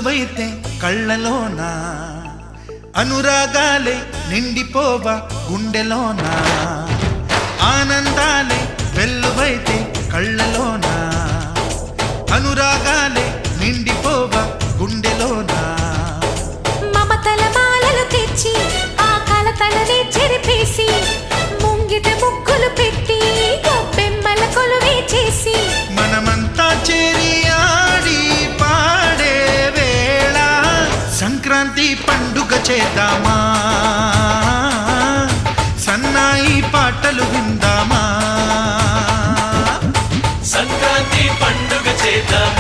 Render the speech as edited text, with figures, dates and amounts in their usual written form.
వెల్లువైతే కళ్ళలోన అనురాగాలే నిండిపోవా గుండెలోన ఆనందాలే వెల్లువైతే కళ్ళలోన అనురాగాలే నిండిపోవా గుండెలోన మమతల మాలలు తెచ్చి ఆ కలతలనే చెరిపేసి ముంగిట ముగ్గులు పెట్టి గొప్పెమ్మల కొలువే చేసి మనమంతా చేరి ఆడి పాడే వేళ సంక్రాంతి పండుగ చేద్దామా సన్నాయి పాటలు విందామా సంక్రాంతి పండుగ చేద్దామా